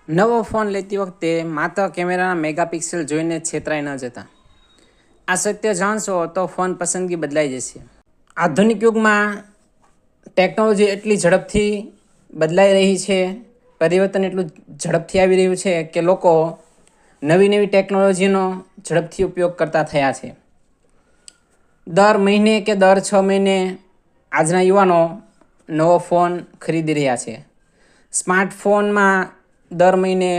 નવો ફોન લેતી વખતે માત્ર કેમેરાના મેગાપિક્સલ જોઈને છેતરાઈ ન જતા. આ સત્ય જાણશો તો ફોન પસંદગી બદલાઈ જશે. આધુનિક યુગમાં ટેકનોલોજી એટલી ઝડપથી બદલાઈ રહી છે, પરિવર્તન એટલું ઝડપથી આવી રહ્યું છે કે લોકો નવી નવી ટેકનોલોજીનો ઝડપથી ઉપયોગ કરતા થયા છે. દર મહિને કે દર 6 મહિને આજના યુવાનો નવો ફોન ખરીદી રહ્યા છે. સ્માર્ટફોનમાં દર મહિને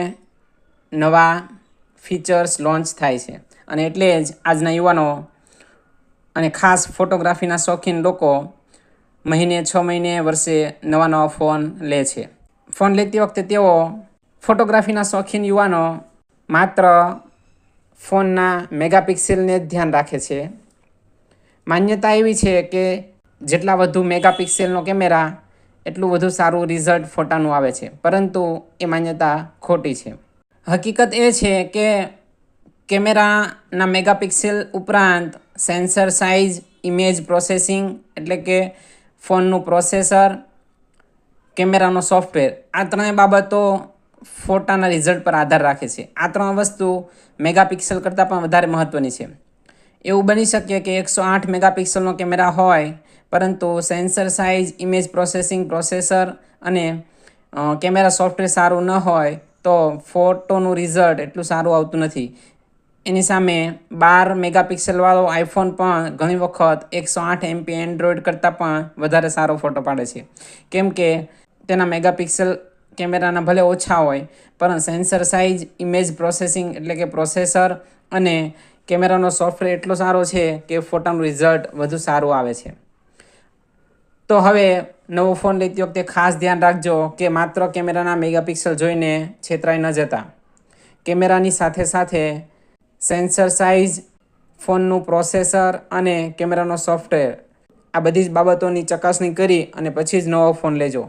નવા ફીચર્સ લોન્ચ થાય છે અને એટલે જ આજના યુવાનો અને ખાસ ફોટોગ્રાફીના શોખીન લોકો મહિને 6 મહિને વર્ષે નવા ફોન લે છે. ફોન લેતી વખતે તેઓ ફોટોગ્રાફીના શોખીન યુવાનો માત્ર ફોનના મેગાપિક્સેલને જ ધ્યાન રાખે છે. માન્યતા એવી છે કે જેટલા વધુ મેગાપિક્સેલનો કેમેરા એટલું વધુ સારું રિઝલ્ટ ફોટાનું આવે છે, પરંતુ એ માન્યતા ખોટી છે. હકીકત એ છે કે કેમેરાના મેગાપિક્સેલ ઉપરાંત સેન્સર સાઇઝ, ઇમેજ પ્રોસેસિંગ એટલે કે ફોનનું પ્રોસેસર, કેમેરાનો સોફ્ટવેર, આ ત્રણેય બાબતો ફોટાના રિઝલ્ટ પર આધાર રાખે છે. આ ત્રણ વસ્તુ મેગાપિક્સલ કરતાં પણ વધારે મહત્ત્વની છે. એવું બની શકે કે 108 મેગાપિક્સલનો કેમેરા હોય, પરંતુ sensor size, image processing, processor અને કેમેરા સોફ્ટવેર સારું ન હોય તો ફોટોનું રિઝલ્ટ એટલું સારું આવતું નથી. એની સામે 12 મેગાપિક્સલવાળો આઈફોન પણ ઘણી વખત 108 MP એન્ડ્રોઈડ કરતાં પણ વધારે સારો ફોટો પાડે છે, કેમ કે તેના મેગાપિક્સલ કેમેરાના ભલે ઓછા હોય પણ સેન્સર સાઇઝ, ઇમેજ પ્રોસેસિંગ એટલે કે પ્રોસેસર અને કેમેરાનો સોફ્ટવેર એટલો સારો છે કે ફોટાનું રિઝલ્ટ વધુ સારું આવે છે. તો હવે નવો ફોન લેતી વખતે ખાસ ધ્યાન રાખજો કે માત્ર કેમેરાના મેગાપિક્સલ જોઈને છેતરાઈ ન જતા. કેમેરાની સાથે સાથે સેન્સર સાઇઝ, ફોનનું પ્રોસેસર અને કેમેરાનો સોફ્ટવેર, આ બધી જ બાબતોની ચકાસણી કરી અને પછી જ નવો ફોન લેજો.